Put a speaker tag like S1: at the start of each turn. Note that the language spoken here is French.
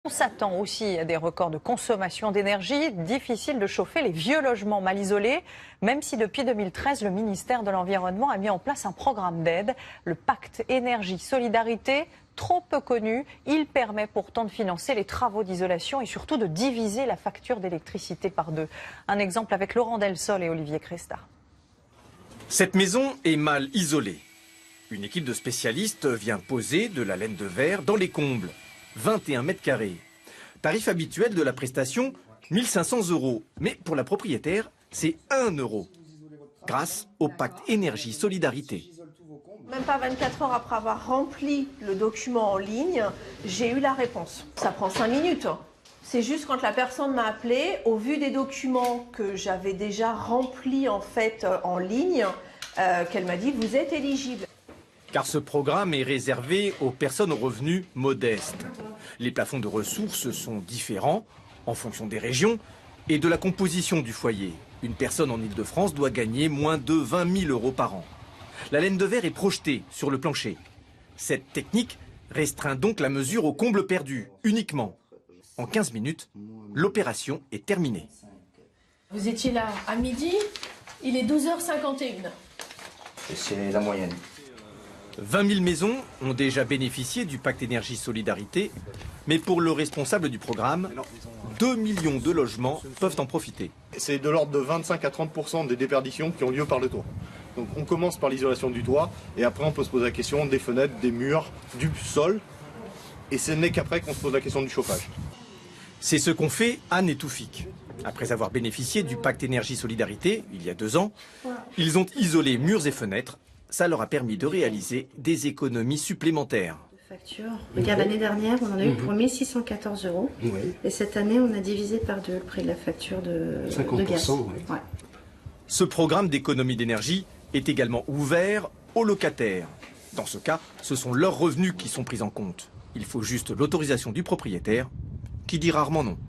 S1: On s'attend aussi à des records de consommation d'énergie. Difficile de chauffer les vieux logements mal isolés, même si depuis 2013, le ministère de l'Environnement a mis en place un programme d'aide, le Pacte Énergie-Solidarité. Trop peu connu, il permet pourtant de financer les travaux d'isolation et surtout de diviser la facture d'électricité par deux. Un exemple avec Laurent Delsol et Olivier Cresta.
S2: Cette maison est mal isolée. Une équipe de spécialistes vient poser de la laine de verre dans les combles. 21 mètres carrés. Tarif habituel de la prestation, 1 500 €. Mais pour la propriétaire, c'est 1 €. Grâce au pacte Énergie-Solidarité.
S3: Même pas 24 heures après avoir rempli le document en ligne, j'ai eu la réponse. Ça prend 5 minutes. C'est juste quand la personne m'a appelé, au vu des documents que j'avais déjà remplis en ligne, qu'elle m'a dit « vous êtes éligible ».
S2: Car ce programme est réservé aux personnes aux revenus modestes. Les plafonds de ressources sont différents en fonction des régions et de la composition du foyer. Une personne en Île-de-France doit gagner moins de 20 000 € par an. La laine de verre est projetée sur le plancher. Cette technique restreint donc la mesure au comble perdu, uniquement. En 15 minutes, l'opération est terminée.
S4: Vous étiez là à midi, il est 12h51.
S5: Et c'est la moyenne.
S2: 20 000 maisons ont déjà bénéficié du pacte Énergie-Solidarité, mais pour le responsable du programme, 2 millions de logements peuvent en profiter.
S6: C'est de l'ordre de 25 à 30% des déperditions qui ont lieu par le toit. Donc on commence par l'isolation du toit, et après on peut se poser la question des fenêtres, des murs, du sol, et ce n'est qu'après qu'on se pose la question du chauffage.
S2: C'est ce qu'ont fait Anne et Toufik. Après avoir bénéficié du pacte Énergie-Solidarité, il y a 2 ans, ils ont isolé murs et fenêtres. Ça leur a permis de réaliser des économies supplémentaires.
S7: Regarde, l'année dernière, on en a eu pour 1 614 €. Oui. Et cette année, on a divisé par 2 le prix de la facture de 50%, de gaz. Oui. Ouais.
S2: Ce programme d'économie d'énergie est également ouvert aux locataires. Dans ce cas, ce sont leurs revenus qui sont pris en compte. Il faut juste l'autorisation du propriétaire, qui dit rarement non.